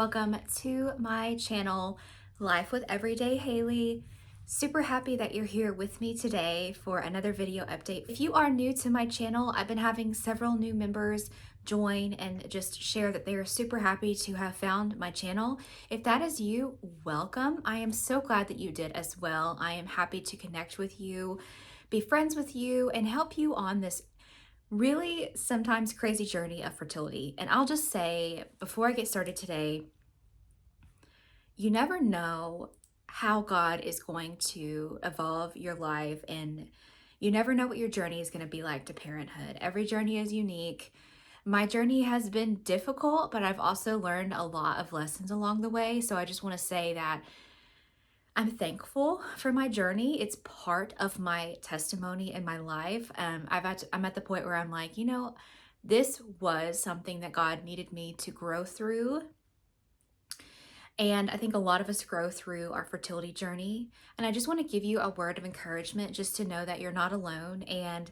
welcome to my channel, Life with Everyday Haley. Super happy that you're here with me today for another video update. If you are new to my channel, I've been having several new members join and just share that they are super happy to have found my channel. If that is you, welcome. I am so glad that you did as well. I am happy to connect with you, be friends with you, and help you on this really sometimes crazy journey of fertility. And I'll just say before I get started today, you never know how God is going to evolve your life, and you never know what your journey is going to be like to parenthood. Every journey is unique. My journey has been difficult, but I've also learned a lot of lessons along the way. So I just want to say that I'm thankful for my journey. It's part of my testimony in my life. I'm at the point where I'm like, this was something that God needed me to grow through. And I think a lot of us grow through our fertility journey. And I just want to give you a word of encouragement just to know that you're not alone. And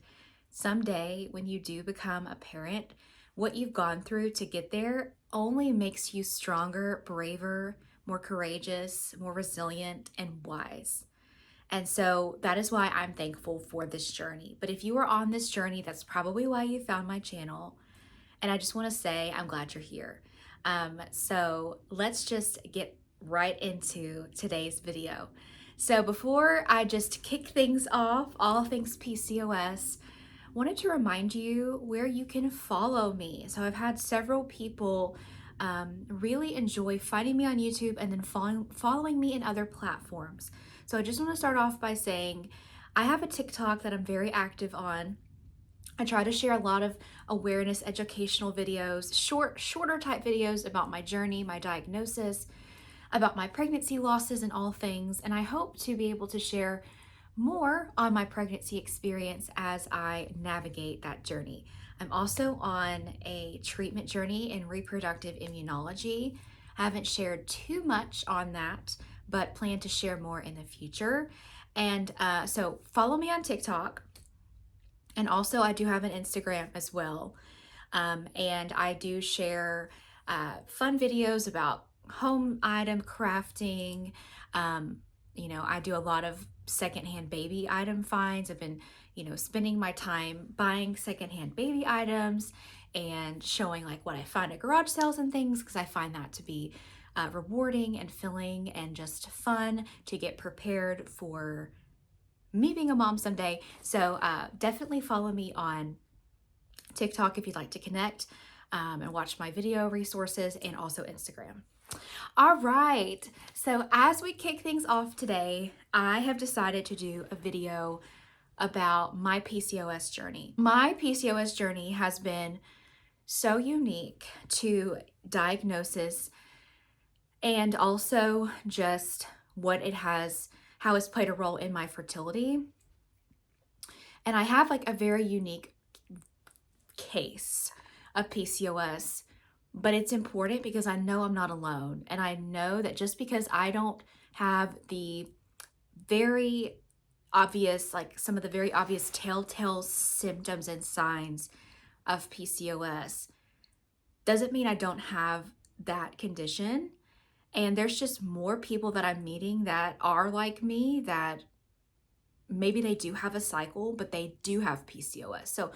someday when you do become a parent, what you've gone through to get there only makes you stronger, braver, more courageous, more resilient, and wise. And so that is why I'm thankful for this journey. But if you are on this journey, that's probably why you found my channel. And I just want to say, I'm glad you're here. So let's just get right into today's video. So before I just kick things off, all things PCOS, wanted to remind you where you can follow me. So I've had several people really enjoy finding me on YouTube and then following me in other platforms. So I just want to start off by saying I have a TikTok that I'm very active on. I try to share a lot of awareness, educational videos, shorter type videos about my journey, my diagnosis, about my pregnancy losses and all things. And I hope to be able to share more on my pregnancy experience as I navigate that journey. I'm also on a treatment journey in reproductive immunology. I haven't shared too much on that, but plan to share more in the future. And so follow me on TikTok. And also I do have an Instagram as well. And I do share fun videos about home item crafting. I do a lot of secondhand baby item finds. I've been, spending my time buying secondhand baby items and showing like what I find at garage sales and things, because I find that to be rewarding and filling and just fun to get prepared for me being a mom someday. So definitely follow me on TikTok if you'd like to connect and watch my video resources, and also Instagram. All right, so as we kick things off today, I have decided to do a video about my PCOS journey. My PCOS journey has been so unique to diagnosis, and also just how it's played a role in my fertility. And I have like a very unique case of PCOS, but it's important because I know I'm not alone. And I know that just because I don't have the very obvious, like some of the very obvious telltale symptoms and signs of PCOS, doesn't mean I don't have that condition. And there's just more people that I'm meeting that are like me, that maybe they do have a cycle, but they do have PCOS. So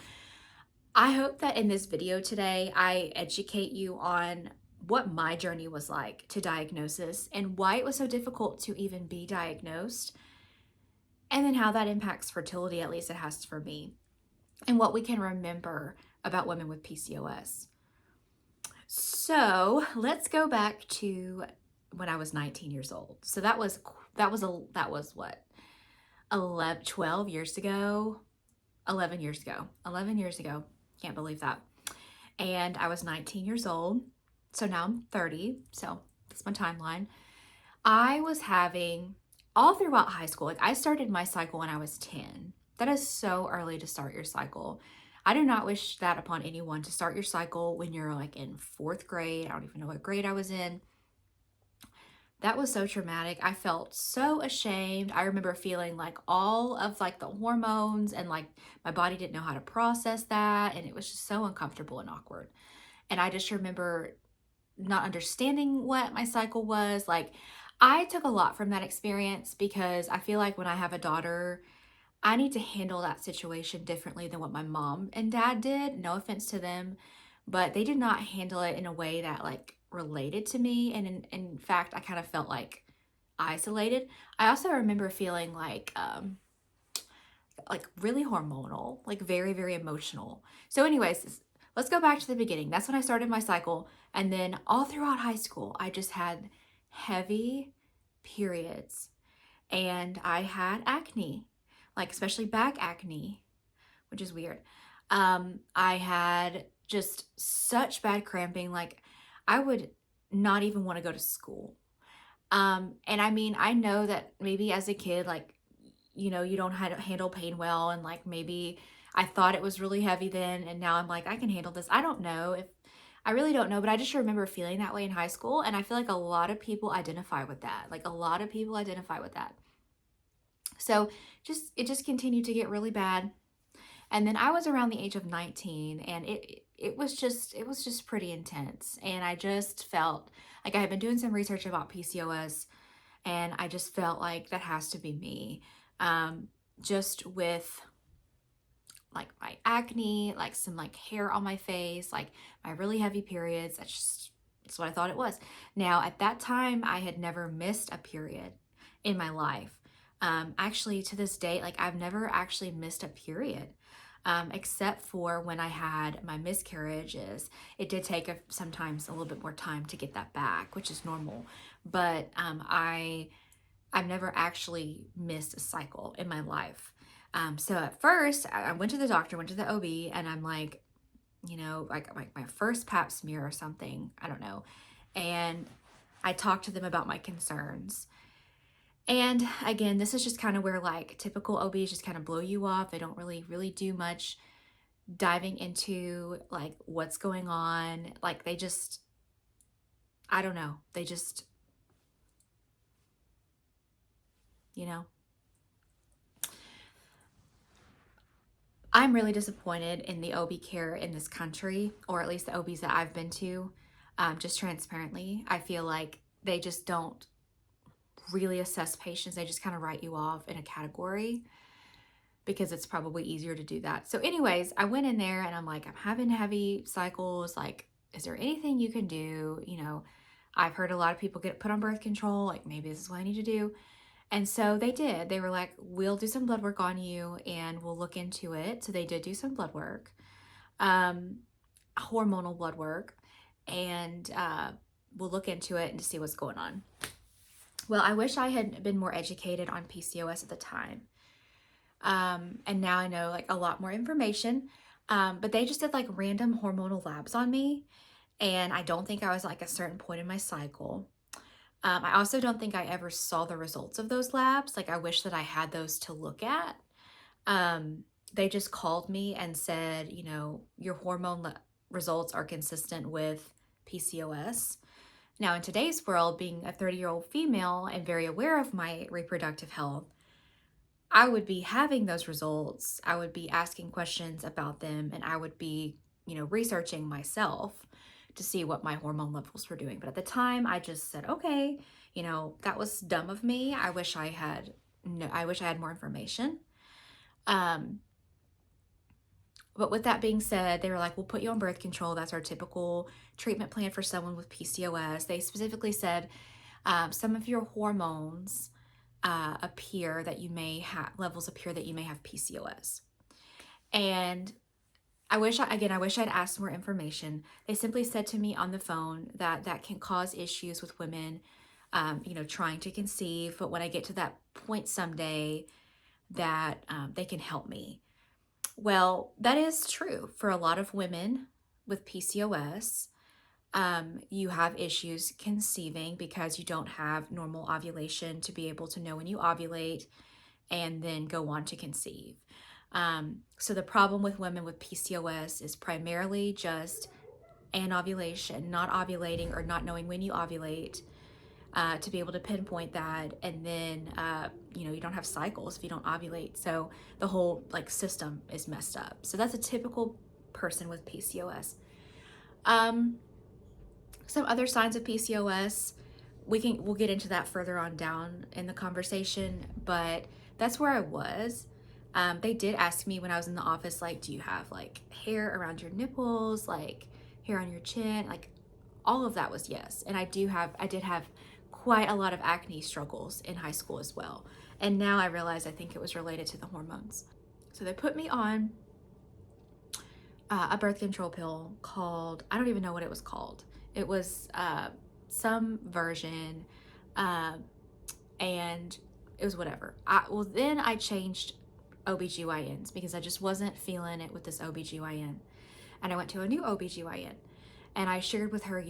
I hope that in this video today, I educate you on what my journey was like to diagnosis and why it was so difficult to even be diagnosed, and then how that impacts fertility, at least it has for me, and what we can remember about women with PCOS. So let's go back to when I was 19 years old. So that was what, 12 years ago, 11 years ago. Can't believe that. And I was 19 years old. So now I'm 30. So that's my timeline. I was having, all throughout high school, like I started my cycle when I was 10. That is so early to start your cycle. I do not wish that upon anyone, to start your cycle when you're like in 4th grade. I don't even know what grade I was in. That was so traumatic. I felt so ashamed. I remember feeling like all of like the hormones, and like my body didn't know how to process that. And it was just so uncomfortable and awkward. And I just remember not understanding what my cycle was. Like, I took a lot from that experience because I feel like when I have a daughter, I need to handle that situation differently than what my mom and dad did. No offense to them, but they did not handle it in a way that like related to me. And in fact, I kind of felt like isolated. I also remember feeling like really hormonal, like very, very emotional. So, anyways, let's go back to the beginning. That's when I started my cycle. And then all throughout high school, I just had heavy periods and I had acne, like especially back acne, which is weird. I had just such bad cramping, like I would not even want to go to school. And I mean, I know that maybe as a kid, like, you don't handle pain well, and like maybe I thought it was really heavy then, and now I'm like, I can handle this. I don't know if I really don't know, but I just remember feeling that way in high school, and I feel like a lot of people identify with that. Like a lot of people identify with that. So it just continued to get really bad. And then I was around the age of 19 and it was just pretty intense. And I just felt like I had been doing some research about PCOS and I just felt like that has to be me. Just with like my acne, like some like hair on my face, like my really heavy periods. That's what I thought it was. Now, at that time, I had never missed a period in my life. Actually, to this day, like I've never actually missed a period. Except for when I had my miscarriages. It did take sometimes a little bit more time to get that back, which is normal. But I've never actually missed a cycle in my life. So at first, I went to the doctor, went to the OB, and I'm like, like my first pap smear or something, I don't know. And I talked to them about my concerns. And again, this is just kind of where like typical OBs just kind of blow you off. They don't really do much diving into like what's going on. Like they just, I don't know. They just, you know, I'm really disappointed in the OB care in this country, or at least the OBs that I've been to. Just transparently, I feel like they just don't really assess patients. They just kind of write you off in a category because it's probably easier to do that. So anyways, I went in there and I'm like, I'm having heavy cycles. Like, is there anything you can do? I've heard a lot of people get put on birth control. Like, maybe this is what I need to do. And so they did. They were like, we'll do some blood work on you and we'll look into it. So they did do some blood work, hormonal blood work, and we'll look into it and to see what's going on. Well, I wish I had been more educated on PCOS at the time. And now I know like a lot more information. But they just did like random hormonal labs on me. And I don't think I was like a certain point in my cycle. I also don't think I ever saw the results of those labs. Like I wish that I had those to look at. They just called me and said, your hormone results are consistent with PCOS. Now, in today's world, being a 30-year-old female and very aware of my reproductive health, I would be having those results. I would be asking questions about them, and I would be, researching myself to see what my hormone levels were doing. But at the time, I just said, okay, that was dumb of me. I wish I had more information. But with that being said, they were like, we'll put you on birth control. That's our typical treatment plan for someone with PCOS. They specifically said some of your hormones appear that you may have, levels appear that you may have PCOS. And I wish I'd asked more information. They simply said to me on the phone that that can cause issues with women, trying to conceive. But when I get to that point someday, that they can help me. Well, that is true for a lot of women with PCOS. You have issues conceiving because you don't have normal ovulation to be able to know when you ovulate and then go on to conceive. So the problem with women with PCOS is primarily just anovulation, not ovulating or not knowing when you ovulate, to be able to pinpoint that. And then, you don't have cycles if you don't ovulate. So the whole system is messed up. So that's a typical person with PCOS. Some other signs of PCOS, we'll get into that further on down in the conversation, but that's where I was. They did ask me when I was in the office, like, do you have like hair around your nipples, like hair on your chin? Like, all of that was yes. And I did have quite a lot of acne struggles in high school as well. And now I realize I think it was related to the hormones. So they put me on a birth control pill called, I don't even know what it was called. It was some version, and it was whatever. Then I changed OBGYNs because I just wasn't feeling it with this OBGYN. And I went to a new OBGYN, and I shared with her,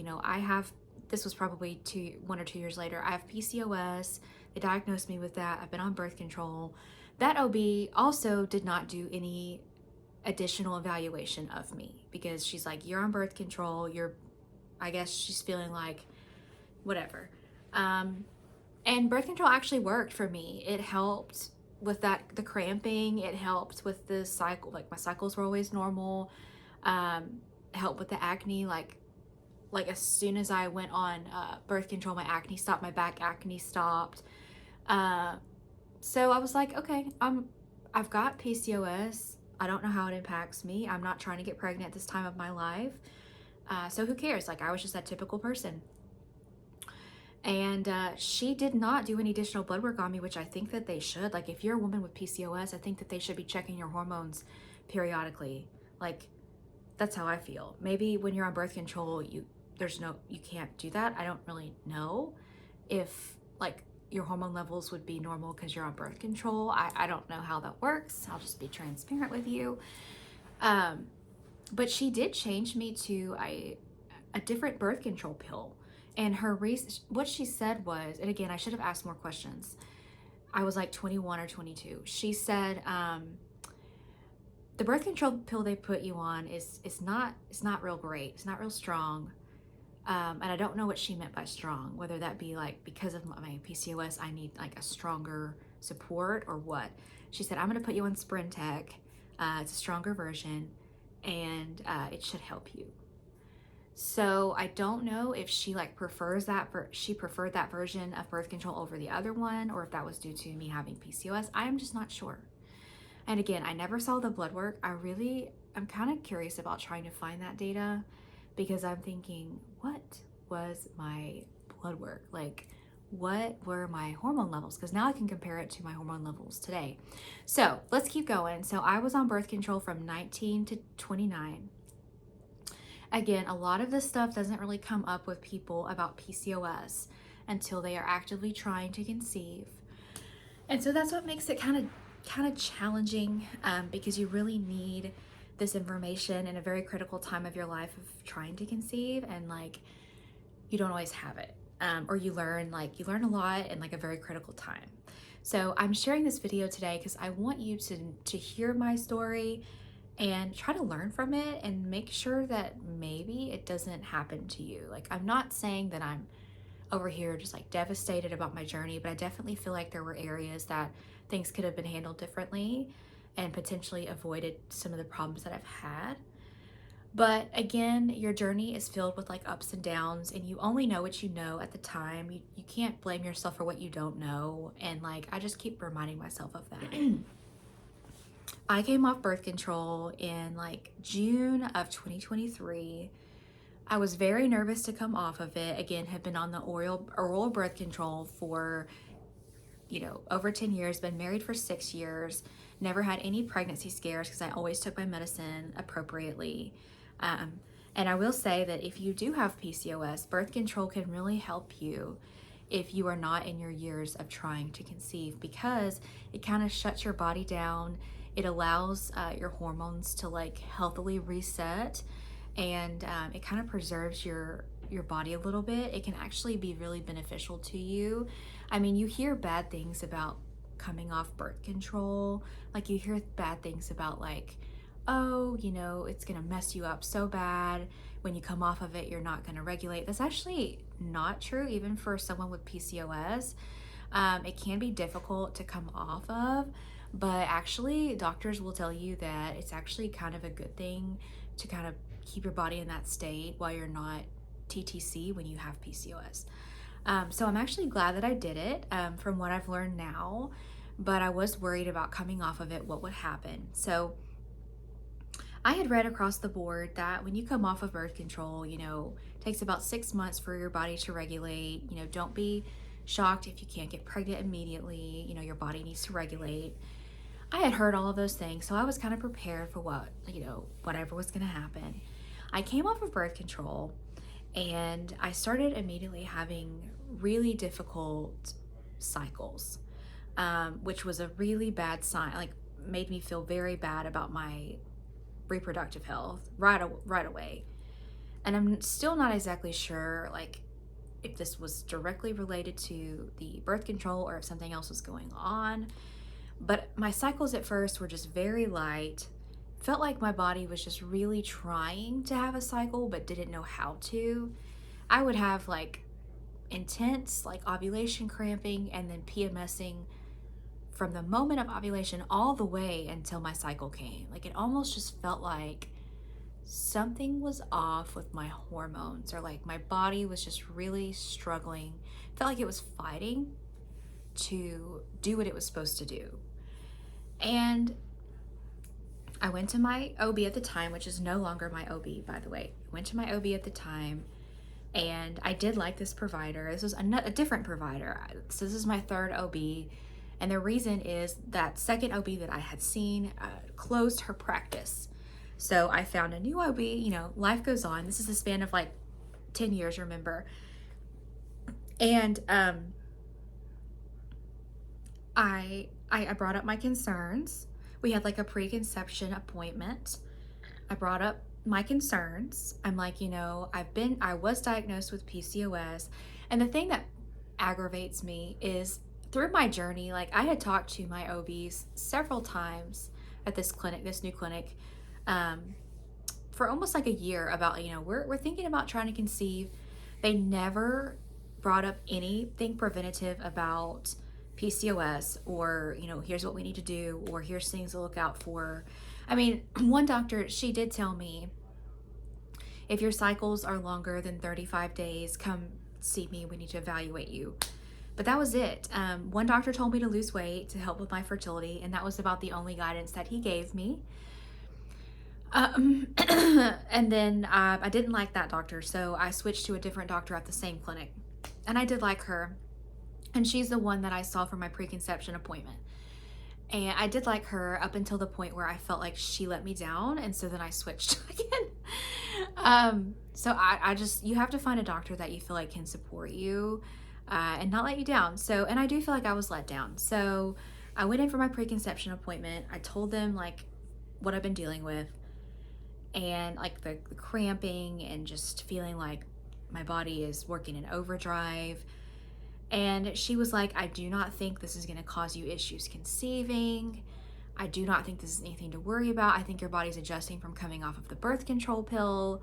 this was probably 1 or 2 years later, I have PCOS. They diagnosed me with that. I've been on birth control. That OB also did not do any additional evaluation of me because she's like, you're on birth control. I guess she's feeling like whatever. And birth control actually worked for me. It helped with the cramping. It helped with the cycle. Like, my cycles were always normal. Helped with the acne. Like as soon as I went on birth control, my acne stopped. My back acne stopped. So I was like, okay, I've got PCOS. I don't know how it impacts me. I'm not trying to get pregnant at this time of my life. So who cares? Like, I was just that typical person. And she did not do any additional blood work on me, which I think that they should. Like, if you're a woman with PCOS, I think that they should be checking your hormones periodically. Like, that's how I feel. Maybe when you're on birth control, you can't do that. I don't really know if like your hormone levels would be normal because you're on birth control. I don't know how that works. I'll just be transparent with you. But she did change me to a different birth control pill. And what she said was, and again, I should have asked more questions. I was like 21 or 22. She said, the birth control pill they put you on is not real great. It's not real strong. And I don't know what she meant by strong, whether that be like because of my PCOS, I need like a stronger support or what. She said, I'm going to put you on Sprintec. It's a stronger version, and it should help you. So I don't know if she like prefers she preferred that version of birth control over the other one, or if that was due to me having PCOS. I am just not sure. And again, I never saw the blood work. I'm kind of curious about trying to find that data, because I'm thinking, what was my blood work? Like, what were my hormone levels? Because now I can compare it to my hormone levels today. So let's keep going. So I was on birth control from 19 to 29. Again, a lot of this stuff doesn't really come up with people about PCOS until they are actively trying to conceive. And so that's what makes it kind of challenging, because you really need this information in a very critical time of your life of trying to conceive, and like, you don't always have it. Or you learn a lot in like a very critical time. So I'm sharing this video today because I want you to hear my story and try to learn from it and make sure that maybe it doesn't happen to you. Like, I'm not saying that I'm over here just like devastated about my journey, but I definitely feel like there were areas that things could have been handled differently and potentially avoided some of the problems that I've had. But again, your journey is filled with like ups and downs, and you only know what you know at the time. You can't blame yourself for what you don't know. And like, I just keep reminding myself of that. I came off birth control in like June of 2023. I was very nervous to come off of it. Again, had been on the oral birth control for, over 10 years, been married for 6 years, never had any pregnancy scares because I always took my medicine appropriately. And I will say that if you do have PCOS, birth control can really help you if you are not in your years of trying to conceive, because it kind of shuts your body down. It allows your hormones to like healthily reset, and it kind of preserves your body a little bit. It can actually be really beneficial to you. I mean, you hear bad things about coming off birth control. Like, you hear bad things about like, oh, it's gonna mess you up so bad. When you come off of it, you're not gonna regulate. That's actually not true, even for someone with PCOS. It can be difficult to come off of, but actually doctors will tell you that it's actually kind of a good thing to kind of keep your body in that state while you're not TTC when you have PCOS. So I'm actually glad that I did it, from what I've learned now, but I was worried about coming off of it, what would happen. So I had read across the board that when you come off of birth control, it takes about 6 months for your body to regulate. Don't be shocked if you can't get pregnant immediately. Your body needs to regulate. I had heard all of those things, so I was kind of prepared for whatever was going to happen. I came off of birth control and I started immediately having really difficult cycles, which was a really bad sign, like made me feel very bad about my reproductive health right away. And I'm still not exactly sure like if this was directly related to the birth control or if something else was going on. But my cycles at first were just very light. Felt like my body was just really trying to have a cycle but didn't know how to. I would have like intense like ovulation cramping and then PMSing from the moment of ovulation all the way until my cycle came. Like it almost just felt like something was off with my hormones, or like my body was just really struggling. Felt like it was fighting to do what it was supposed to do. And I went to my OB at the time, which is no longer my OB, by the way. I went to my OB at the time, and I did like this provider. This was a different provider. So this is my third OB, and the reason is that second OB that I had seen closed her practice. So I found a new OB. Life goes on. This is a span of like 10 years, remember? And I brought up my concerns. We had like a preconception appointment. I brought up my concerns. I'm like, I was diagnosed with PCOS. And the thing that aggravates me is through my journey, like I had talked to my OBs several times at this new clinic, for almost like a year about, we're thinking about trying to conceive. They never brought up anything preventative about PCOS or, here's what we need to do, or here's things to look out for. I mean, one doctor, she did tell me, if your cycles are longer than 35 days, come see me, we need to evaluate you. But that was it. One doctor told me to lose weight to help with my fertility, and that was about the only guidance that he gave me. And then I didn't like that doctor, so I switched to a different doctor at the same clinic. And I did like her. And she's the one that I saw for my preconception appointment. And I did like her up until the point where I felt like she let me down. And so then I switched again. So I just, you have to find a doctor that you feel like can support you and not let you down. So, and I do feel like I was let down. So I went in for my preconception appointment. I told them like what I've been dealing with and like the cramping and just feeling like my body is working in overdrive. And she was like, I do not think this is going to cause you issues conceiving. I do not think this is anything to worry about. I think your body's adjusting from coming off of the birth control pill.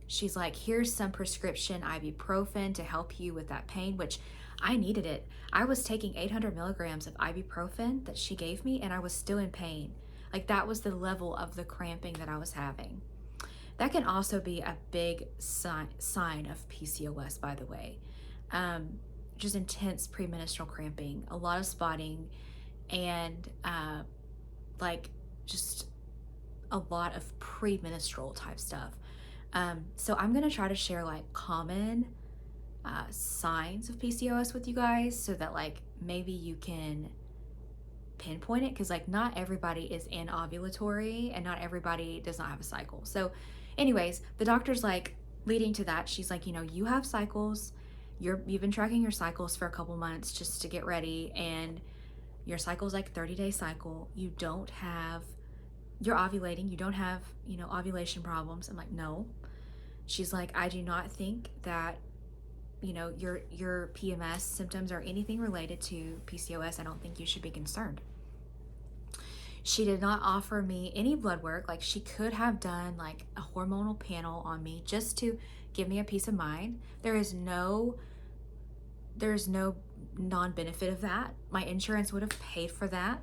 She's like, here's some prescription ibuprofen to help you with that pain, which I needed it. I was taking 800 milligrams of ibuprofen that she gave me, and I was still in pain. Like that was the level of the cramping that I was having. That can also be a big sign of PCOS, by the way. Just intense premenstrual cramping, a lot of spotting, and like just a lot of premenstrual type stuff. So I'm gonna try to share like common signs of PCOS with you guys so that like maybe you can pinpoint it, because like not everybody is anovulatory and not everybody does not have a cycle. So anyways, the doctor's like, leading to that, she's like, you have cycles. You've been tracking your cycles for a couple months just to get ready, and your cycle's like 30-day cycle. You're ovulating. You don't have, ovulation problems. I'm like, no. She's like, I do not think that, your PMS symptoms are anything related to PCOS. I don't think you should be concerned. She did not offer me any blood work. Like she could have done like a hormonal panel on me just to give me a peace of mind. There's no non-benefit of that. My insurance would have paid for that.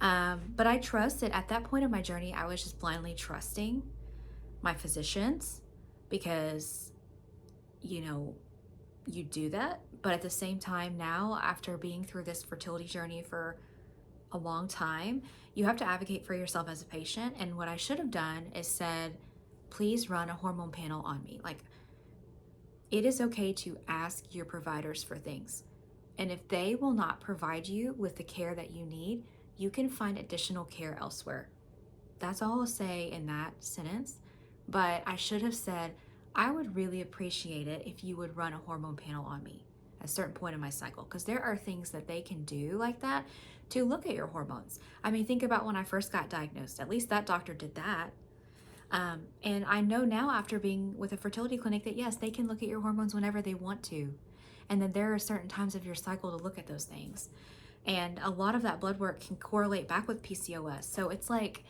But I trusted at that point of my journey, I was just blindly trusting my physicians because, you know, you do that. But at the same time, now, after being through this fertility journey for a long time, you have to advocate for yourself as a patient. And what I should have done is said, please run a hormone panel on me. Like, it is okay to ask your providers for things. And if they will not provide you with the care that you need, you can find additional care elsewhere. That's all I'll say in that sentence. But I should have said, I would really appreciate it if you would run a hormone panel on me at a certain point in my cycle, because there are things that they can do like that to look at your hormones. I mean, think about when I first got diagnosed. At least that doctor did that. And I know now, after being with a fertility clinic, that yes, they can look at your hormones whenever they want to. And then there are certain times of your cycle to look at those things. And a lot of that blood work can correlate back with PCOS. So it's like,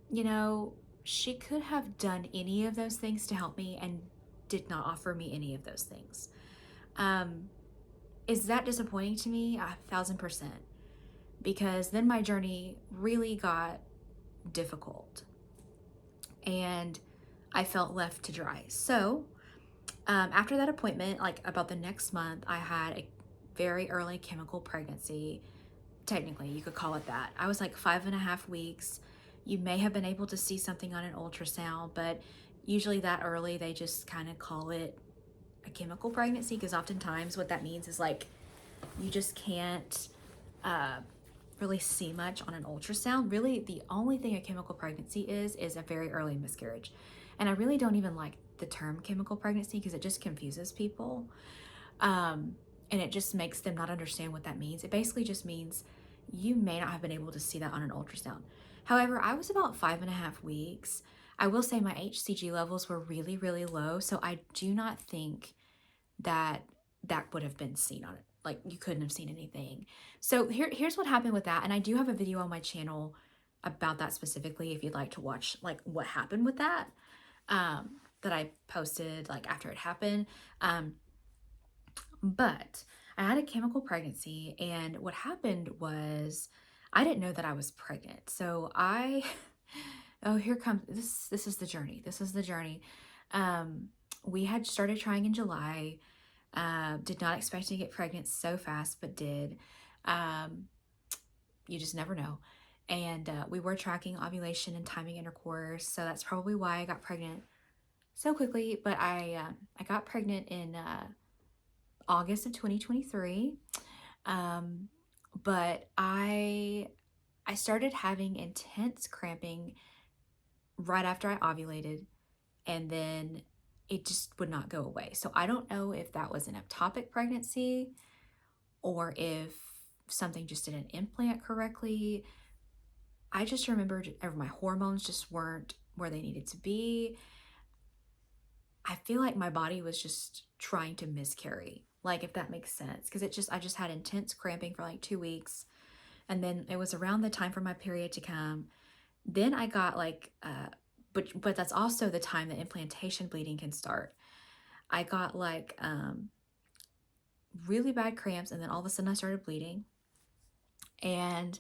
you know, she could have done any of those things to help me and did not offer me any of those things. Is that disappointing to me? 1,000%. Because then my journey really got difficult and I felt left to dry. So after that appointment, like about the next month, I had a very early chemical pregnancy. Technically, you could call it that. I was like 5.5 weeks. You may have been able to see something on an ultrasound, but usually that early, they just kind of call it a chemical pregnancy, because oftentimes what that means is like you just can't really see much on an ultrasound. Really, the only thing a chemical pregnancy is a very early miscarriage. And I really don't even like the term chemical pregnancy because it just confuses people. And it just makes them not understand what that means. It basically just means you may not have been able to see that on an ultrasound. However, I was about 5.5 weeks. I will say my HCG levels were really, really low. So I do not think that that would have been seen on it. Like, you couldn't have seen anything. So here's what happened with that. And I do have a video on my channel about that specifically if you'd like to watch like what happened with that, that I posted like after it happened. But I had a chemical pregnancy, and what happened was I didn't know that I was pregnant. So oh, here comes, this is the journey. This is the journey. We had started trying in July. Did not expect to get pregnant so fast, but did. You just never know. And we were tracking ovulation and timing intercourse, so that's probably why I got pregnant so quickly. But I got pregnant in August of 2023. But I started having intense cramping right after I ovulated, and then it just would not go away. So I don't know if that was an ectopic pregnancy or if something just didn't implant correctly. I just remember my hormones just weren't where they needed to be. I feel like my body was just trying to miscarry, like, if that makes sense, because I just had intense cramping for like 2 weeks, and then it was around the time for my period to come. Then I got like but that's also the time that implantation bleeding can start. I got like really bad cramps, and then all of a sudden I started bleeding, and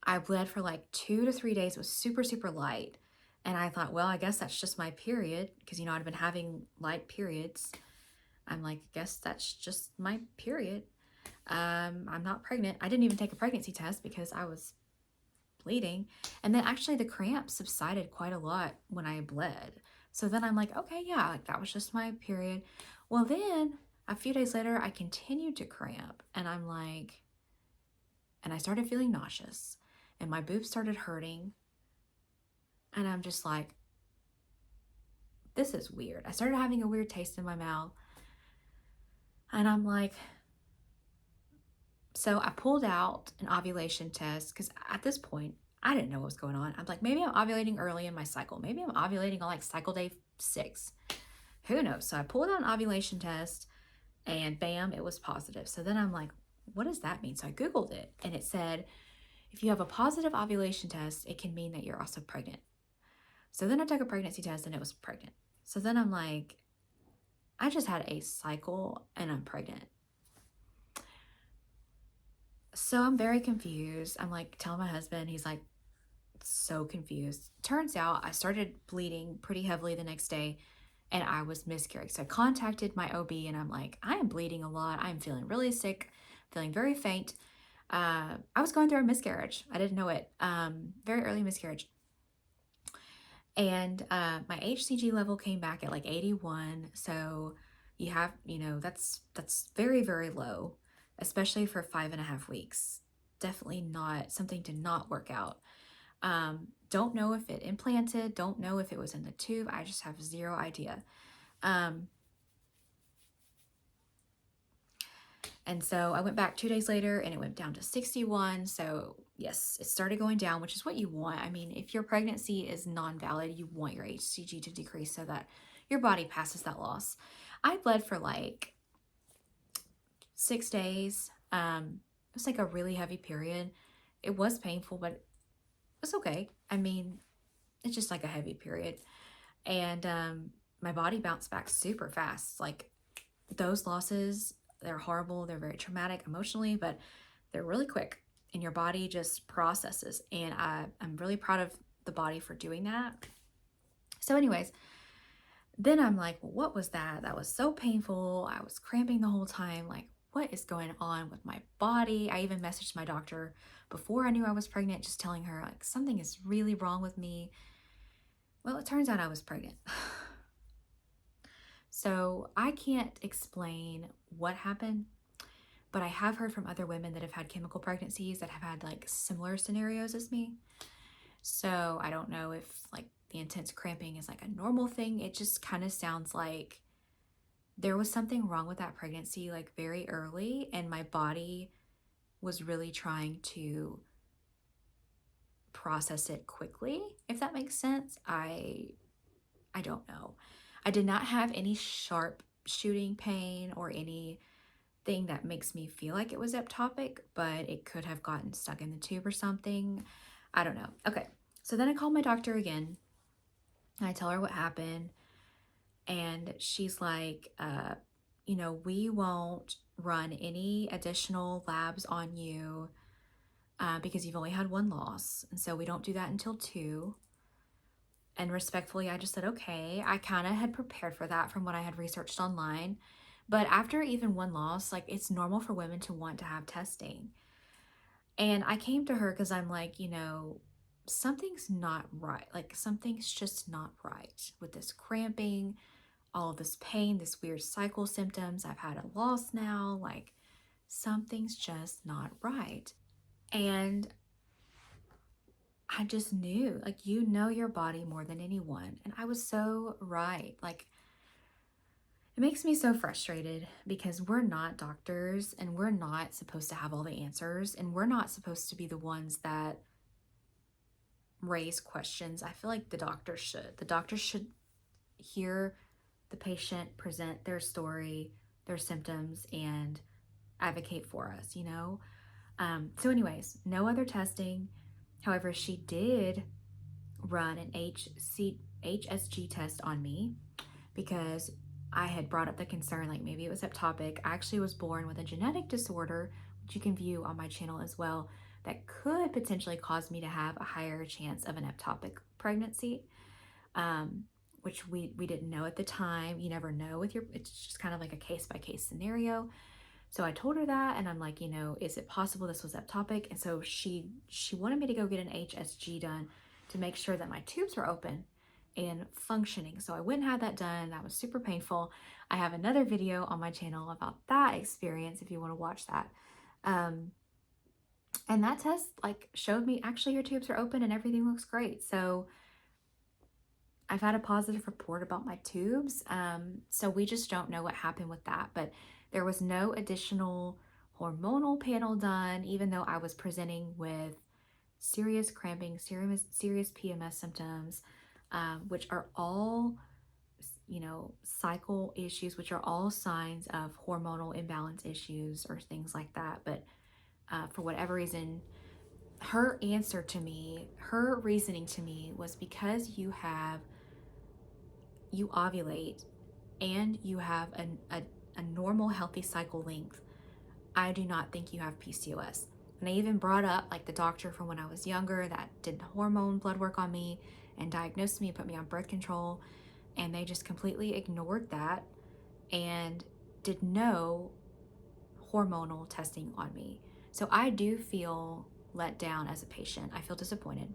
I bled for like 2 to 3 days. It was super, super light. And I thought, well, I guess that's just my period, because, you know, I'd been having light periods. I'm like, I guess that's just my period. I'm not pregnant. I didn't even take a pregnancy test because I was bleeding. And then actually the cramps subsided quite a lot when I bled. So then I'm like, okay, yeah, like that was just my period. Well, then a few days later, I continued to cramp, and I'm like, and I started feeling nauseous, and my boobs started hurting. And I'm just like, this is weird. I started having a weird taste in my mouth. And I'm like, so I pulled out an ovulation test, because at this point, I didn't know what was going on. I'm like, maybe I'm ovulating early in my cycle. Maybe I'm ovulating on like cycle day 6. Who knows? So I pulled out an ovulation test, and bam, it was positive. So then I'm like, what does that mean? So I Googled it, and it said, if you have a positive ovulation test, it can mean that you're also pregnant. So then I took a pregnancy test, and it was pregnant. So then I'm like, I just had a cycle and I'm pregnant. So I'm very confused. I'm like telling my husband, he's like so confused. Turns out I started bleeding pretty heavily the next day, and I was miscarrying. So I contacted my OB and I'm like, I am bleeding a lot. I'm feeling really sick, feeling very faint. I was going through a miscarriage. I didn't know it. Very early miscarriage. And my HCG level came back at like 81. So you have, that's very, very low, especially for 5.5 weeks. Definitely not something to not work out. Don't know if it implanted, don't know if it was in the tube. I just have zero idea. Um, and so I went back 2 days later and it went down to 61. So yes, it started going down, which is what you want. I mean, if your pregnancy is non-valid, you want your HCG to decrease so that your body passes that loss. I bled for like 6 days. It was like a really heavy period. It was painful, but it was okay. I mean, it's just like a heavy period. And my body bounced back super fast. Like those losses, they're horrible. They're very traumatic emotionally, but they're really quick and your body just processes. And I'm really proud of the body for doing that. So anyways, then I'm like, well, what was that? That was so painful. I was cramping the whole time. Like, what is going on with my body? I even messaged my doctor before I knew I was pregnant, just telling her like something is really wrong with me. Well, it turns out I was pregnant. So I can't explain what happened, but I have heard from other women that have had chemical pregnancies that have had like similar scenarios as me. So I don't know if like the intense cramping is like a normal thing. It just kind of sounds like there was something wrong with that pregnancy like very early, and my body was really trying to process it quickly, if that makes sense. I don't know. I did not have any sharp shooting pain or anything that makes me feel like it was ectopic, but it could have gotten stuck in the tube or something. I don't know. Okay. So then I called my doctor again. I tell her what happened. And she's like, we won't run any additional labs on you because you've only had one loss. And so we don't do that until 2. And respectfully, I just said, okay. I kind of had prepared for that from what I had researched online. But after even one loss, like it's normal for women to want to have testing. And I came to her because I'm like, something's not right. Like something's just not right with this cramping, all of this pain, this weird cycle symptoms. I've had a loss now. Like something's just not right. And I just knew, like, your body more than anyone. And I was so right. Like, it makes me so frustrated because we're not doctors and we're not supposed to have all the answers and we're not supposed to be the ones that raise questions. I feel like the doctor should. The doctor should hear the patient present their story, their symptoms, and advocate for us. So anyways, no other testing. However, she did run an HSG test on me because I had brought up the concern, like maybe it was ectopic. I actually was born with a genetic disorder, which you can view on my channel as well, that could potentially cause me to have a higher chance of an ectopic pregnancy, which we didn't know at the time. You never know it's just kind of like a case-by-case scenario. So I told her that, and I'm like, is it possible this was ectopic? And so she wanted me to go get an HSG done to make sure that my tubes were open and functioning. So I went and had that done. That was super painful. I have another video on my channel about that experience if you want to watch that. And that test like showed me actually your tubes are open and everything looks great. So I've had a positive report about my tubes. So we just don't know what happened with that, but there was no additional hormonal panel done, even though I was presenting with serious cramping, serious PMS symptoms, which are all, cycle issues, which are all signs of hormonal imbalance issues or things like that. But for whatever reason, her reasoning to me was because you ovulate and you have a normal healthy cycle length, I do not think you have PCOS. And I even brought up like the doctor from when I was younger that did hormone blood work on me and diagnosed me, put me on birth control. and they just completely ignored that and did no hormonal testing on me. So I do feel let down as a patient. I feel disappointed.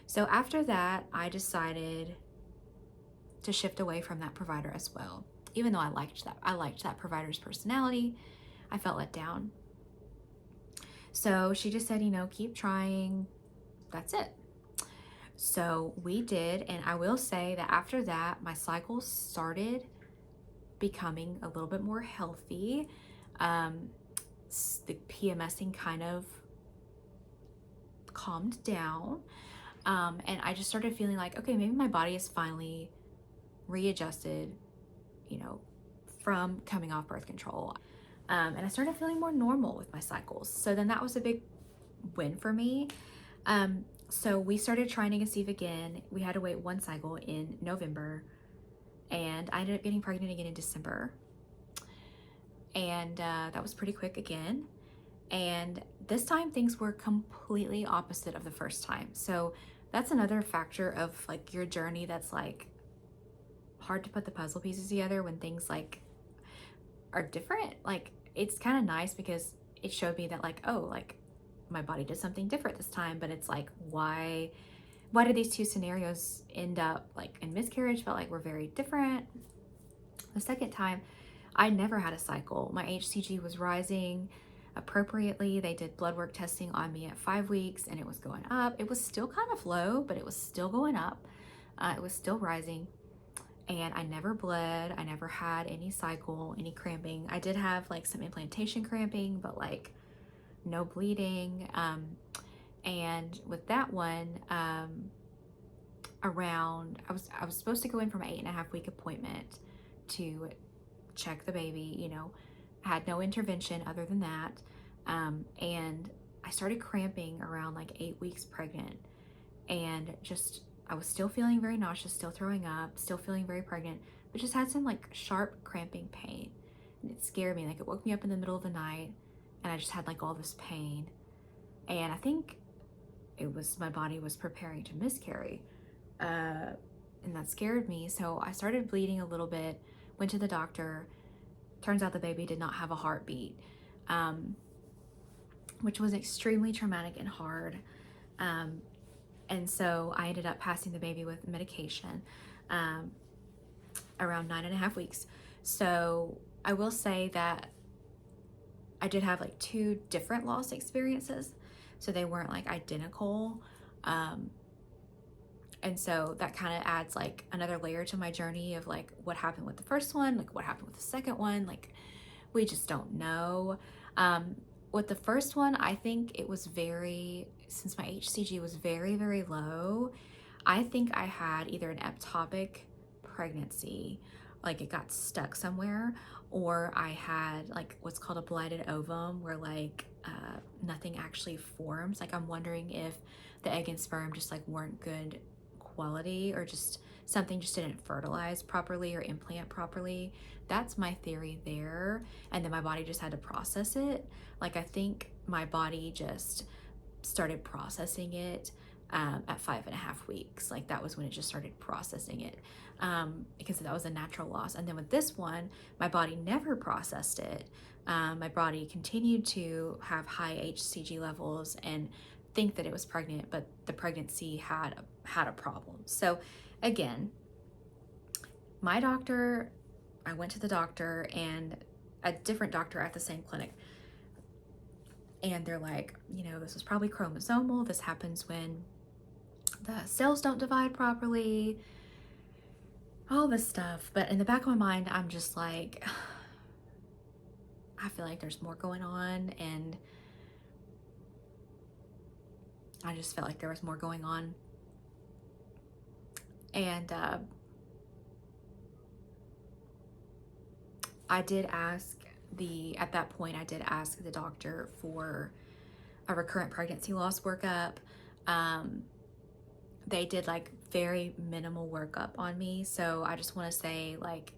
So after that, I decided to shift away from that provider as well. Even though I liked that provider's personality, I felt let down. So she just said, keep trying. That's it. So we did, and I will say that after that, my cycles started becoming a little bit more healthy. The PMSing kind of calmed down, and I just started feeling like, okay, maybe my body is finally readjusted, from coming off birth control. And I started feeling more normal with my cycles. So then that was a big win for me. So we started trying to conceive again. We had to wait one cycle in November, and I ended up getting pregnant again in December. And that was pretty quick again. And this time things were completely opposite of the first time. So that's another factor of like your journey that's like hard to put the puzzle pieces together when things like are different. Like it's kind of nice because it showed me that like, oh, like my body did something different this time, but it's like, why did these two scenarios end up like in miscarriage, but like we're very different. The second time, I never had a cycle. My HCG was rising appropriately. They did blood work testing on me at 5 weeks, and it was going up. It was still kind of low, but it was still going up. It was still rising, and I never bled. I never had any cycle, any cramping. I did have like some implantation cramping, but like no bleeding. And with that one, I was supposed to go in for my 8.5-week appointment to check the baby, I had no intervention other than that. And I started cramping around like 8 weeks pregnant, and I was still feeling very nauseous, still throwing up, still feeling very pregnant, but just had some like sharp cramping pain. And it scared me. Like it woke me up in the middle of the night, and I just had like all this pain. And I think it was my body was preparing to miscarry. And that scared me. So I started bleeding a little bit, went to the doctor. Turns out the baby did not have a heartbeat, which was extremely traumatic and hard. And so I ended up passing the baby with medication around 9.5 weeks. So I will say that I did have like 2 different loss experiences. So they weren't like identical. And so that kind of adds like another layer to my journey of like what happened with the first one, like what happened with the second one. Like we just don't know. With the first one, I think it was since my HCG was very, very low, I think I had either an ectopic pregnancy, like it got stuck somewhere, or I had like what's called a blighted ovum where like nothing actually forms. Like I'm wondering if the egg and sperm just like weren't good quality, or just something just didn't fertilize properly or implant properly. That's my theory there. And then my body just had to process it. Like I think my body just started processing it at 5.5 weeks. Like that was when it just started processing it, because that was a natural loss. And then with this one, my body never processed it. My body continued to have high HCG levels and think that it was pregnant, but the pregnancy had a problem. So again, I went to the doctor, and a different doctor at the same clinic, and they're like, this was probably chromosomal. This happens when the cells don't divide properly, all this stuff. But in the back of my mind, I'm just like, I feel like there's more going on, and I just felt like there was more going on. And at that point, I did ask the doctor for a recurrent pregnancy loss workup. They did like very minimal workup on me. So I just want to say like,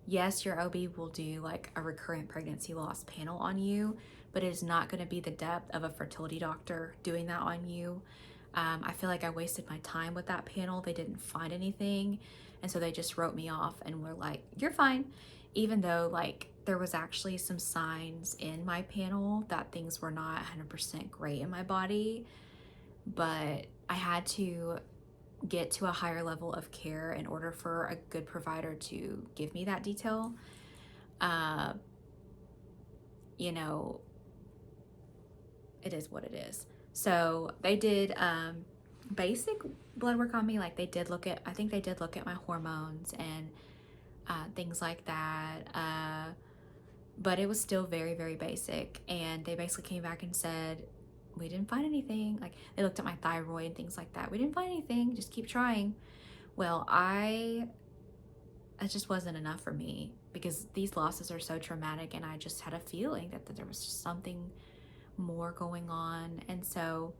yes, your OB will do like a recurrent pregnancy loss panel on you, but it is not going to be the depth of a fertility doctor doing that on you. I feel like I wasted my time with that panel. They didn't find anything. And so they just wrote me off and were like, you're fine. Even though like there was actually some signs in my panel that things were not 100% great in my body, but I had to get to a higher level of care in order for a good provider to give me that detail. Uh, you know, it is what it is. So they did basic blood work on me. Like I think they did look at my hormones and things like that. But it was still very, very basic. And they basically came back and said, we didn't find anything. Like they looked at my thyroid and things like that. We didn't find anything. Just keep trying. Well, it just wasn't enough for me because these losses are so traumatic, and I just had a feeling that there was just something more going on. And so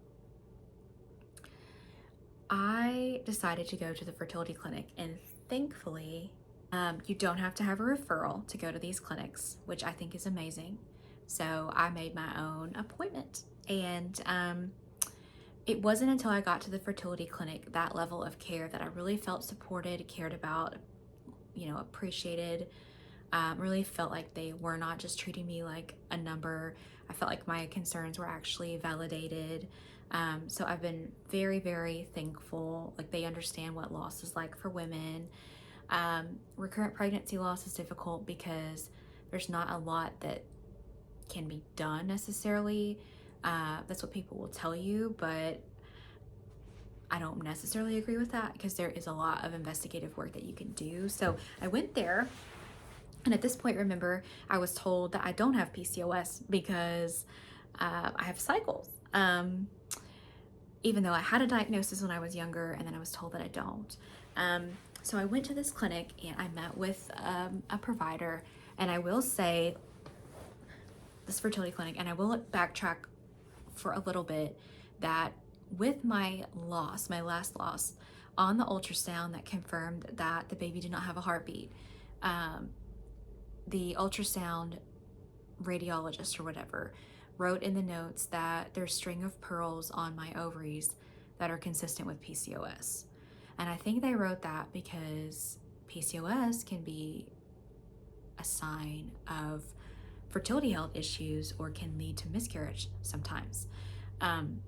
I decided to go to the fertility clinic, and thankfully, you don't have to have a referral to go to these clinics, which I think is amazing. So I made my own appointment, and it wasn't until I got to the fertility clinic, that level of care, that I really felt supported, cared about, appreciated. Really felt like they were not just treating me like a number. I felt like my concerns were actually validated. So I've been very, very thankful. Like they understand what loss is like for women. Recurrent pregnancy loss is difficult because there's not a lot that can be done necessarily. That's what people will tell you, but I don't necessarily agree with that because there is a lot of investigative work that you can do. So I went there, and at this point, remember, I was told that I don't have PCOS because I have cycles. Even though I had a diagnosis when I was younger, and then I was told that I don't. So I went to this clinic and I met with a provider, and I will say, this fertility clinic, and I will backtrack for a little bit, that with my last loss, on the ultrasound that confirmed that the baby did not have a heartbeat, the ultrasound radiologist or whatever wrote in the notes that there's string of pearls on my ovaries that are consistent with PCOS. And I think they wrote that because PCOS can be a sign of fertility health issues or can lead to miscarriage sometimes. And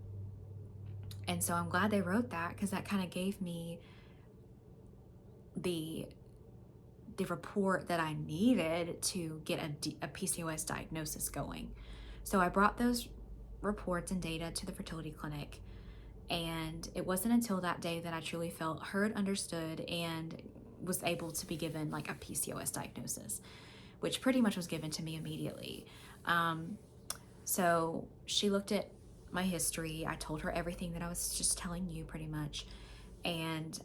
so I'm glad they wrote that, because that kind of gave me the report that I needed to get a PCOS diagnosis going. So I brought those reports and data to the fertility clinic, and it wasn't until that day that I truly felt heard, understood, and was able to be given like a PCOS diagnosis, which pretty much was given to me immediately. So she looked at my history. I told her everything that I was just telling you pretty much. And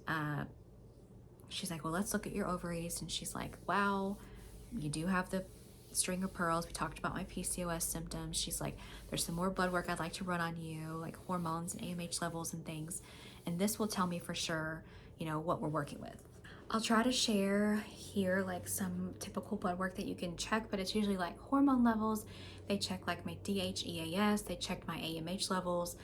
she's like, well, let's look at your ovaries. And she's like, wow, you do have the string of pearls. We talked about my PCOS symptoms. She's like, there's some more blood work I'd like to run on you, like hormones and AMH levels and things. And this will tell me for sure, what we're working with. I'll try to share here like some typical blood work that you can check, but it's usually like hormone levels. They check like my DHEAS, they checked my AMH levels,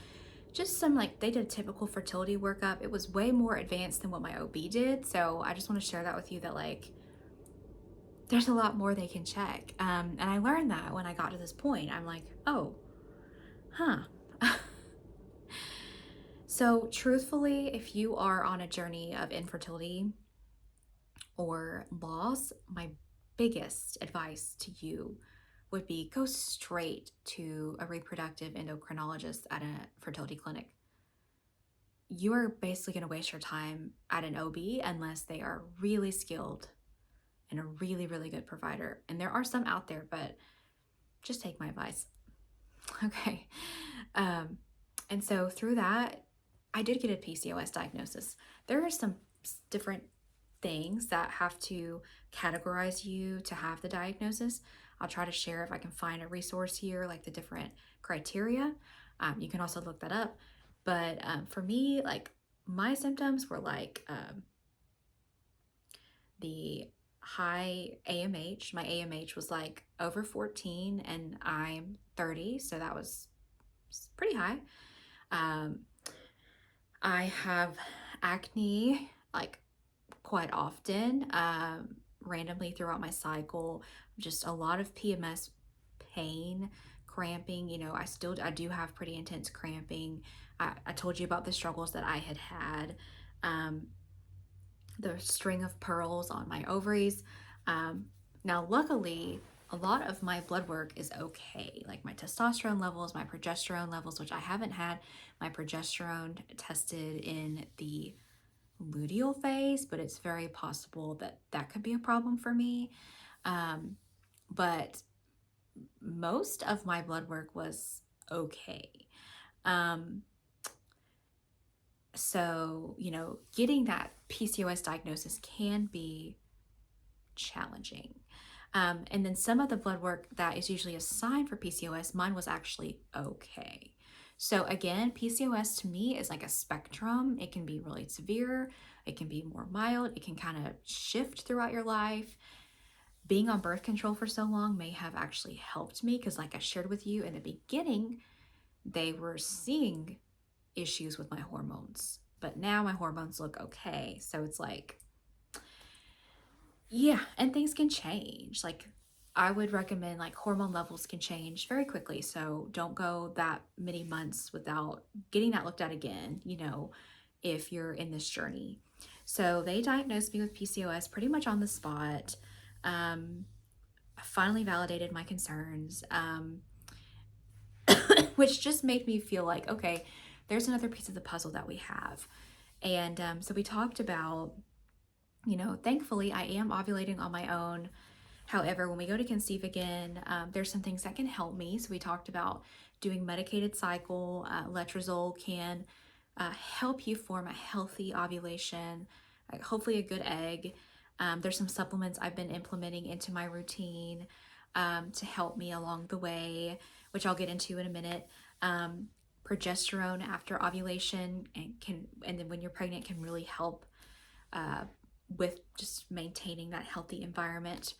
just some they did a typical fertility workup. It was way more advanced than what my OB did. So I just want to share that with you, that there's a lot more they can check. And I learned that when I got to this point. I'm like, oh, huh. So truthfully, if you are on a journey of infertility or loss, my biggest advice to you would be go straight to a reproductive endocrinologist at a fertility clinic. You are basically going to waste your time at an OB unless they are really skilled and a really, really good provider. And there are some out there, but just take my advice. Okay. And so through that, I did get a PCOS diagnosis. There are some different things that have to categorize you to have the diagnosis. I'll try to share if I can find a resource here, like the different criteria. You can also look that up. But for me, my symptoms were the high AMH. My AMH was over 14, and I'm 30, so that was pretty high. I have acne like quite often, randomly throughout my cycle, just a lot of PMS pain, cramping. I do have pretty intense cramping. I told you about the struggles that I had had. Um, the string of pearls on my ovaries. Um, Now, luckily, a lot of my blood work is okay. Like my testosterone levels, my progesterone levels, which I haven't had my progesterone tested in the luteal phase, but it's very possible that that could be a problem for me. Um, but most of my blood work was okay. Um, so, getting that PCOS diagnosis can be challenging. And then some of the blood work that is usually assigned for PCOS, mine was actually okay. So again, PCOS to me is like a spectrum. It can be really severe, it can be more mild, it can kind of shift throughout your life. Being on birth control for so long may have actually helped me because, like I shared with you in the beginning, they were seeing issues with my hormones. But now my hormones look okay. So it's like, yeah, and things can change. Like, I would recommend, like, hormone levels can change very quickly. So don't go that many months without getting that looked at again, if you're in this journey. So they diagnosed me with PCOS pretty much on the spot. I finally validated my concerns, which just made me feel like, okay, there's another piece of the puzzle that we have. And so we talked about, thankfully, I am ovulating on my own. However, when we go to conceive again, there's some things that can help me. So we talked about doing medicated cycle. Letrozole can help you form a healthy ovulation, hopefully a good egg. There's some supplements I've been implementing into my routine to help me along the way, which I'll get into in a minute. Progesterone after ovulation and then when you're pregnant can really help uh, with just maintaining that healthy environment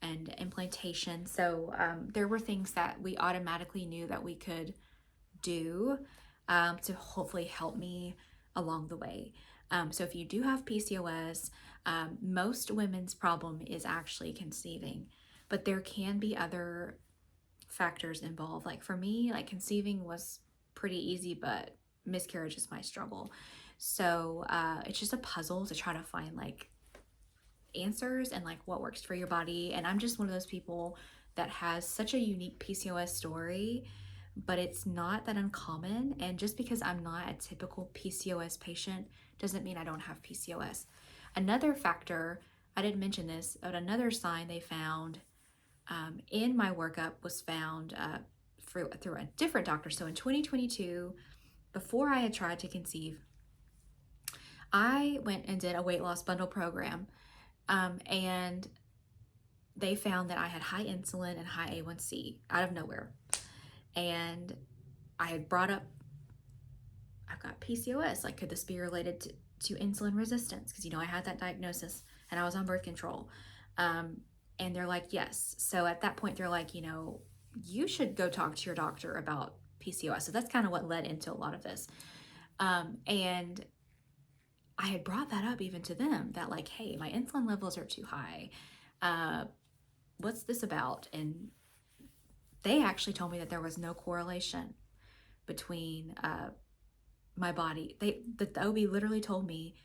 and implantation. So there were things that we automatically knew that we could do to hopefully help me along the way. So if you do have PCOS, most women's problem is actually conceiving, but there can be other factors involved. Like for me, like conceiving was pretty easy, but miscarriage is my struggle. So it's just a puzzle to try to find like answers and like what works for your body. And I'm just one of those people that has such a unique PCOS story, but it's not that uncommon. And just because I'm not a typical PCOS patient doesn't mean I don't have PCOS. Another factor, I didn't mention this, but another sign they found in my workup was found through a different doctor. So in 2022, before I had tried to conceive, I went and did a weight loss bundle program, and they found that I had high insulin and high A1C out of nowhere. And I had brought up, I've got PCOS. Like, could this be related to insulin resistance? Because, I had that diagnosis and I was on birth control. And they're like, yes. So at that point, they're like, you should go talk to your doctor about PCOS. So that's kind of what led into a lot of this. And I had brought that up even to them that like, hey, my insulin levels are too high. What's this about? And they actually told me that there was no correlation between my body. The OB literally told me,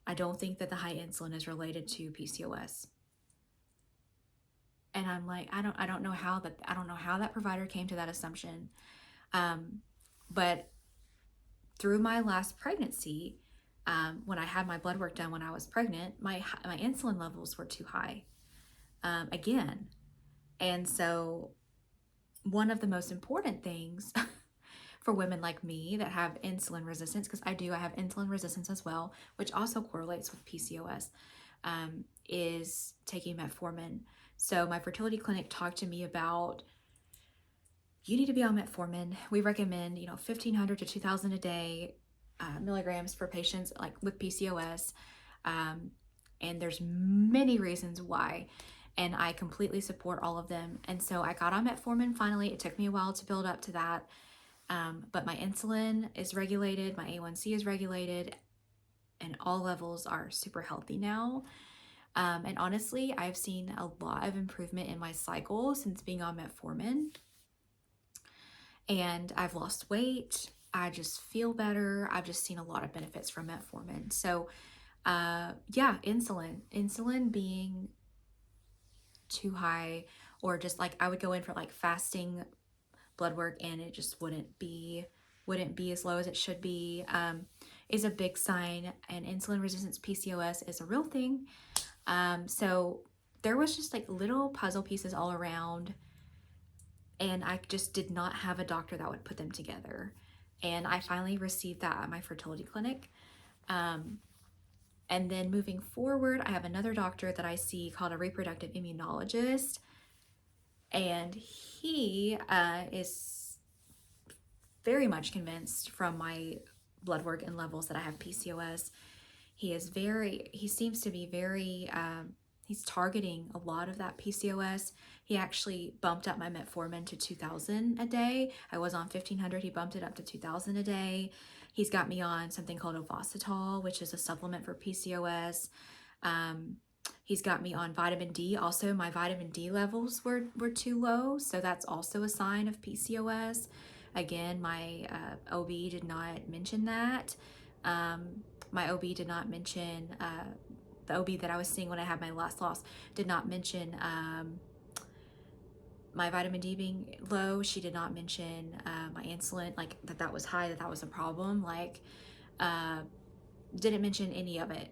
I don't think that the high insulin is related to PCOS. And I'm like, I don't know how that provider came to that assumption. But through my last pregnancy, when I had my blood work done when I was pregnant, my insulin levels were too high again. And so one of the most important things for women like me that have insulin resistance, because I have insulin resistance as well, which also correlates with PCOS, is taking metformin. So my fertility clinic talked to me about, you need to be on metformin. We recommend, 1,500 to 2,000 a day milligrams for patients like with PCOS. And there's many reasons why. And I completely support all of them. And so I got on metformin finally. It took me a while to build up to that. But my insulin is regulated, my A1C is regulated, and all levels are super healthy now. And honestly, I've seen a lot of improvement in my cycle since being on metformin. And I've lost weight. I just feel better. I've just seen a lot of benefits from metformin. So, yeah, insulin being too high, or just like I would go in for like fasting blood work and it just wouldn't be as low as it should be, is a big sign. And insulin resistance PCOS is a real thing. So there was just like little puzzle pieces all around, and I just did not have a doctor that would put them together. And I finally received that at my fertility clinic. And then moving forward, I have another doctor that I see called a reproductive immunologist. And he is very much convinced from my blood work and levels that I have PCOS. He seems to be very, he's targeting a lot of that PCOS. He actually bumped up my metformin to 2,000 a day. I was on 1,500, he bumped it up to 2,000 a day. He's got me on something called Ovasitol, which is a supplement for PCOS. He's got me on vitamin D. Also, my vitamin D levels were too low, so that's also a sign of PCOS. Again, my OB did not mention that. My OB did not mention, the OB that I was seeing when I had my last loss did not mention my vitamin D being low. She did not mention my insulin, like that was high, that was a problem. Like, didn't mention any of it.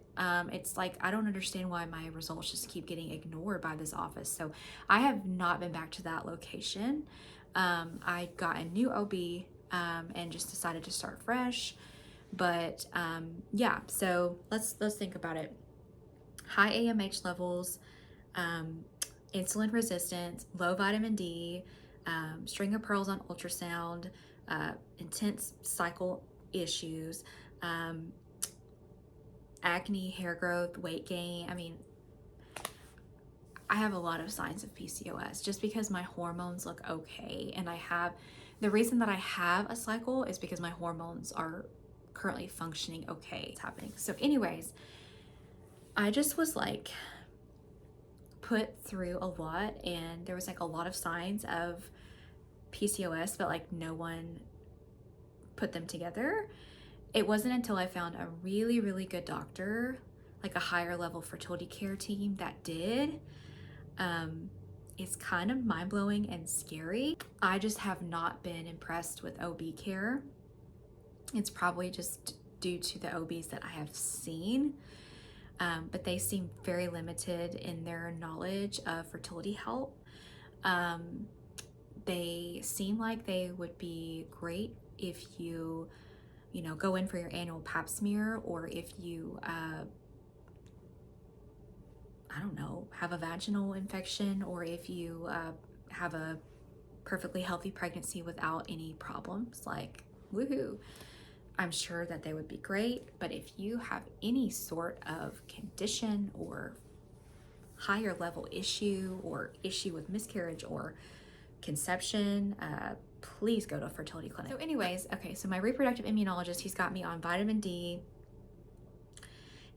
It's like, I don't understand why my results just keep getting ignored by this office. So I have not been back to that location. I got a new OB and just decided to start fresh. But yeah, so let's think about it. High AMH levels, insulin resistance, low vitamin D, string of pearls on ultrasound, intense cycle issues, acne, hair growth, weight gain. I mean, I have a lot of signs of PCOS just because my hormones look okay. And the reason that I have a cycle is because my hormones are currently functioning okay. It's happening. So anyways, I just was like put through a lot, and there was like a lot of signs of PCOS, but like no one put them together. It wasn't until I found a really, really good doctor, like a higher level fertility care team that did. It's kind of mind-blowing and scary. I just have not been impressed with OB care. It's probably just due to the OBs that I have seen, but they seem very limited in their knowledge of fertility help. They seem like they would be great if you go in for your annual pap smear, or if you, I don't know, have a vaginal infection, or if you have a perfectly healthy pregnancy without any problems, like, woohoo. I'm sure that they would be great. But if you have any sort of condition or higher level issue, or issue with miscarriage or conception, please go to a fertility clinic. So anyways, okay, so my reproductive immunologist, he's got me on vitamin D.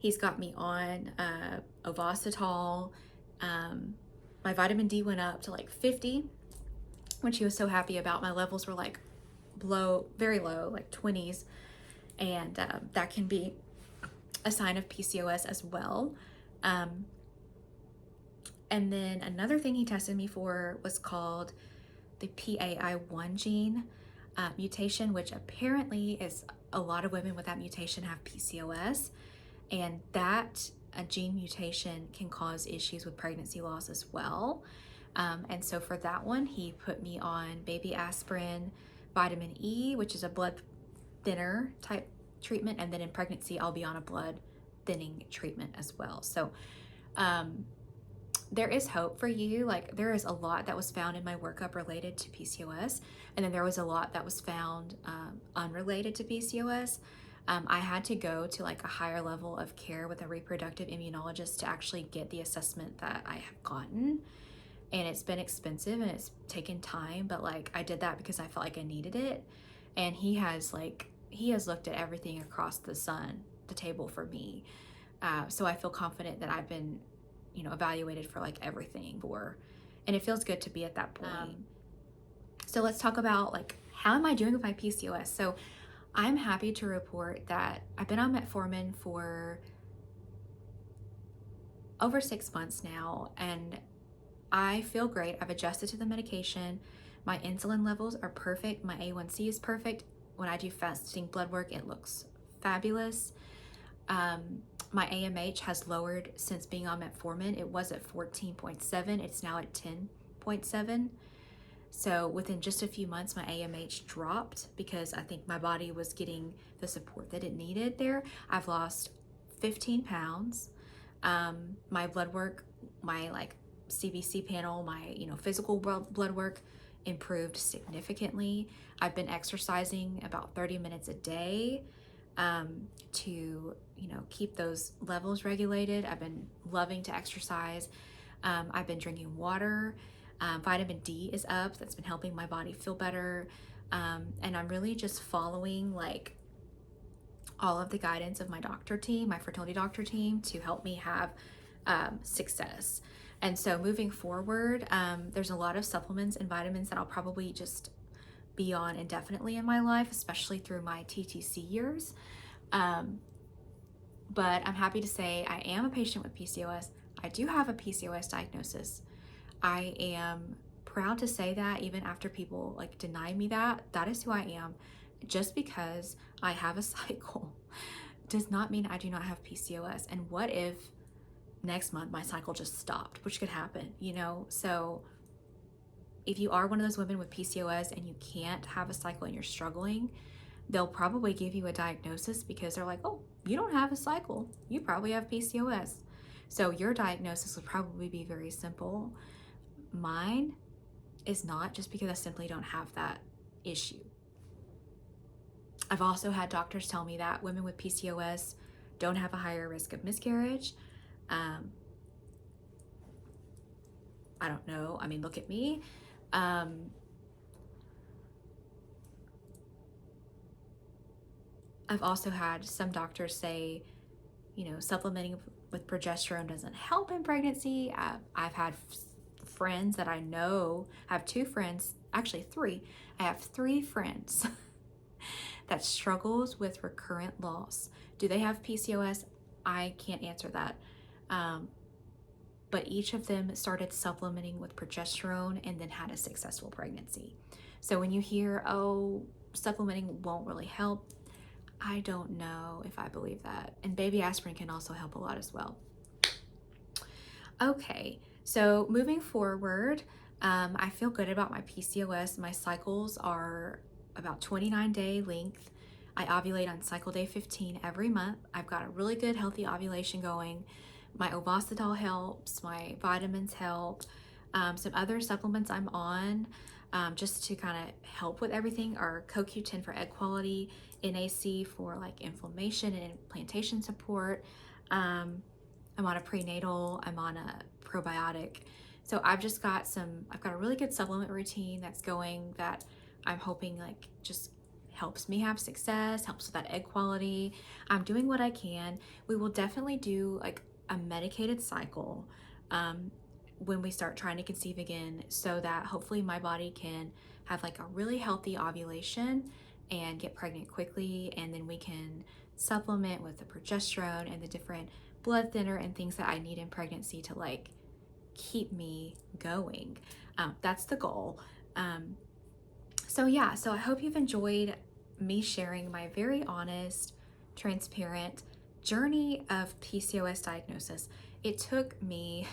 He's got me on Ovasitol. My vitamin D went up to like 50, which he was so happy about. My levels were like low, very low, like 20s. And that can be a sign of PCOS as well. And then another thing he tested me for was called the PAI1 gene mutation, which apparently is a lot of women with that mutation have PCOS. And that gene mutation can cause issues with pregnancy loss as well. And so for that one, he put me on baby aspirin, vitamin E, which is a blood thinner type treatment, and then in pregnancy I'll be on a blood thinning treatment as well. So there is hope for you. Like, there is a lot that was found in my workup related to PCOS, and then there was a lot that was found unrelated to PCOS. I had to go to like a higher level of care with a reproductive immunologist to actually get the assessment that I have gotten. And it's been expensive and it's taken time, but like I did that because I felt like I needed it. and he has looked at everything across the table for me. So I feel confident that I've been, evaluated for like everything and it feels good to be at that point. So let's talk about like, how am I doing with my PCOS? So I'm happy to report that I've been on metformin for over 6 months now, and I feel great. I've adjusted to the medication. My insulin levels are perfect. My A1C is perfect. When I do fasting blood work, it looks fabulous. My AMH has lowered since being on metformin. It was at 14.7. It's now at 10.7. So within just a few months, my AMH dropped because I think my body was getting the support that it needed there. I've lost 15 pounds. My blood work, my like CBC panel, my physical blood work improved significantly. I've been exercising about 30 minutes a day to keep those levels regulated. I've been loving to exercise. I've been drinking water. Vitamin D is up. That's been helping my body feel better. And I'm really just following like all of the guidance of my doctor team, my fertility doctor team, to help me have success. And so moving forward, there's a lot of supplements and vitamins that I'll probably just be on indefinitely in my life, especially through my TTC years. But I'm happy to say I am a patient with PCOS. I do have a PCOS diagnosis. I am proud to say that even after people like deny me that is who I am. Just because I have a cycle does not mean I do not have PCOS. And what if next month my cycle just stopped, which could happen, So if you are one of those women with PCOS and you can't have a cycle and you're struggling, they'll probably give you a diagnosis because they're like, oh, you don't have a cycle. You probably have PCOS. So your diagnosis would probably be very simple. Mine is not, just because I simply don't have that issue. I've also had doctors tell me that women with PCOS don't have a higher risk of miscarriage. I don't know. I mean, look at me. I've also had some doctors say, supplementing with progesterone doesn't help in pregnancy. I've had friends that I know, I have 2 friends, actually 3. I have 3 friends that struggles with recurrent loss. Do they have PCOS? I can't answer that. But each of them started supplementing with progesterone and then had a successful pregnancy. So when you hear, oh, supplementing won't really help, I don't know if I believe that. And baby aspirin can also help a lot as well. Okay, so moving forward, I feel good about my PCOS. My cycles are about 29-day length. I ovulate on cycle day 15 every month. I've got a really good healthy ovulation going. My Ovasitol helps, my vitamins help. Some other supplements I'm on just to kind of help with everything are CoQ10 for egg quality, NAC for like inflammation and implantation support. I'm on a prenatal, I'm on a probiotic. So I've got a really good supplement routine that's going, that I'm hoping like just helps me have success, helps with that egg quality. I'm doing what I can. We will definitely do like a medicated cycle when we start trying to conceive again, so that hopefully my body can have like a really healthy ovulation and get pregnant quickly, and then we can supplement with the progesterone and the different blood thinner and things that I need in pregnancy to like keep me going. That's the goal. So I hope you've enjoyed me sharing my very honest, transparent journey of PCOS diagnosis. It took me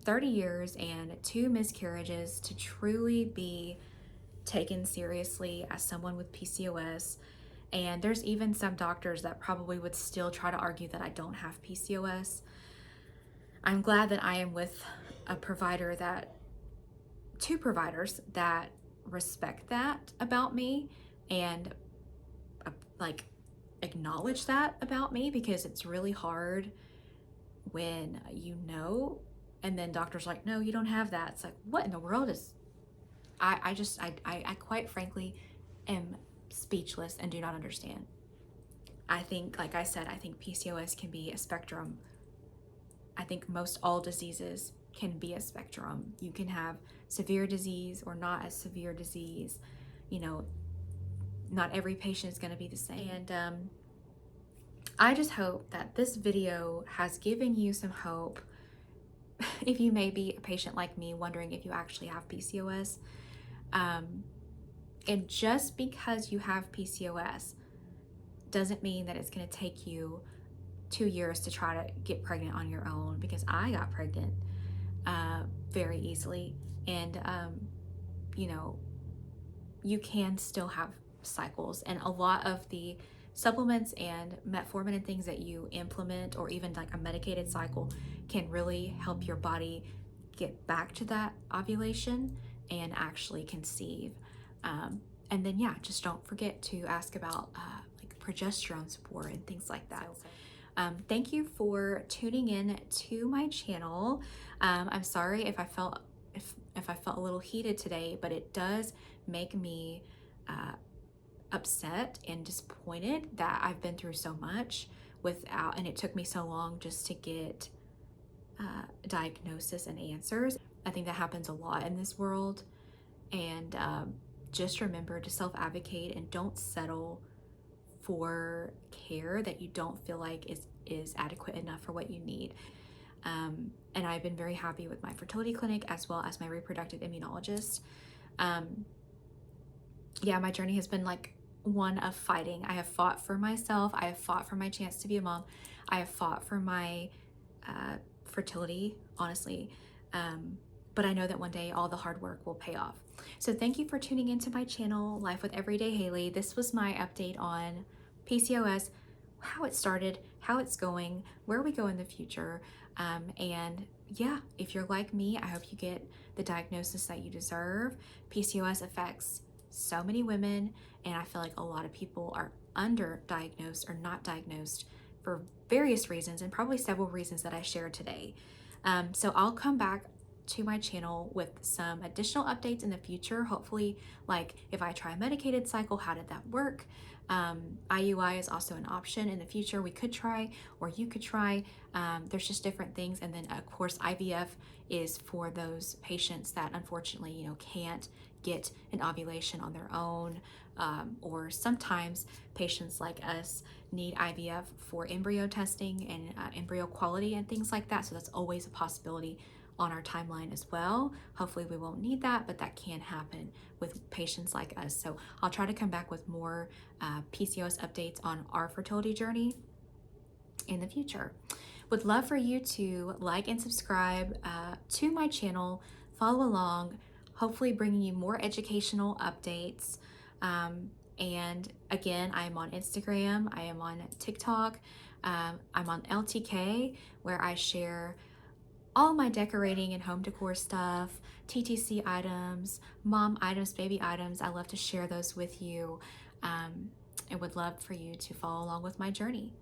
30 years and 2 miscarriages to truly be taken seriously as someone with PCOS. And there's even some doctors that probably would still try to argue that I don't have PCOS. I'm glad that I am with two providers that respect that about me and like acknowledge that about me, because it's really hard when and then doctors like, no, you don't have that. It's like, what in the world is, I quite frankly am speechless and do not understand. I think, like I said, I think PCOS can be a spectrum. I think most all diseases can be a spectrum. You can have severe disease or not as severe disease. You know, not every patient is going to be the same. And I just hope that this video has given you some hope. If you may be a patient like me wondering if you actually have PCOS, and just because you have PCOS doesn't mean that it's going to take you 2 years to try to get pregnant on your own, because I got pregnant very easily. And you know, you can still have cycles, and a lot of the supplements and metformin and things that you implement, or even like a medicated cycle, can really help your body get back to that ovulation and actually conceive. And then yeah, just don't forget to ask about like progesterone support and things like that. Thank you for tuning in to my channel. I'm sorry if I felt a little heated today, but it does make me upset and disappointed that I've been through so much and it took me so long just to get diagnosis and answers. I think that happens a lot in this world. And just remember to self-advocate and don't settle for care that you don't feel like is adequate enough for what you need. And I've been very happy with my fertility clinic as well as my reproductive immunologist. Yeah, my journey has been like one of fighting. I have fought for myself. I have fought for my chance to be a mom. I have fought for my fertility, honestly. But I know that one day all the hard work will pay off. So thank you for tuning into my channel, Life with Everyday Haley. This was my update on PCOS, how it started, how it's going, where we go in the future. And yeah, if you're like me, I hope you get the diagnosis that you deserve. PCOS affects so many women, and I feel like a lot of people are underdiagnosed or not diagnosed for various reasons, and probably several reasons that I shared today. So I'll come back to my channel with some additional updates in the future. Hopefully, like if I try a medicated cycle, how did that work? IUI is also an option in the future we could try, or you could try. There's just different things. And then of course, IVF is for those patients that unfortunately, you know, can't get an ovulation on their own. Or sometimes patients like us need IVF for embryo testing and embryo quality and things like that. So that's always a possibility on our timeline as well. Hopefully we won't need that, but that can happen with patients like us. So I'll try to come back with more PCOS updates on our fertility journey in the future. Would love for you to like and subscribe to my channel, follow along, hopefully bringing you more educational updates. And again, I am on Instagram, I am on TikTok, I'm on LTK, where I share all my decorating and home decor stuff, TTC items, mom items, baby items. I love to share those with you, and would love for you to follow along with my journey.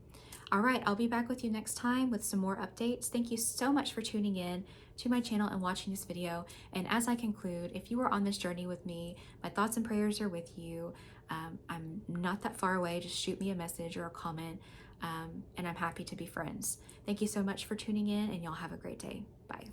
All right, I'll be back with you next time with some more updates. Thank you so much for tuning in to my channel and watching this video. And as I conclude, if you are on this journey with me, my thoughts and prayers are with you. I'm not that far away. Just shoot me a message or a comment, and I'm happy to be friends. Thank you so much for tuning in, and y'all have a great day. Bye.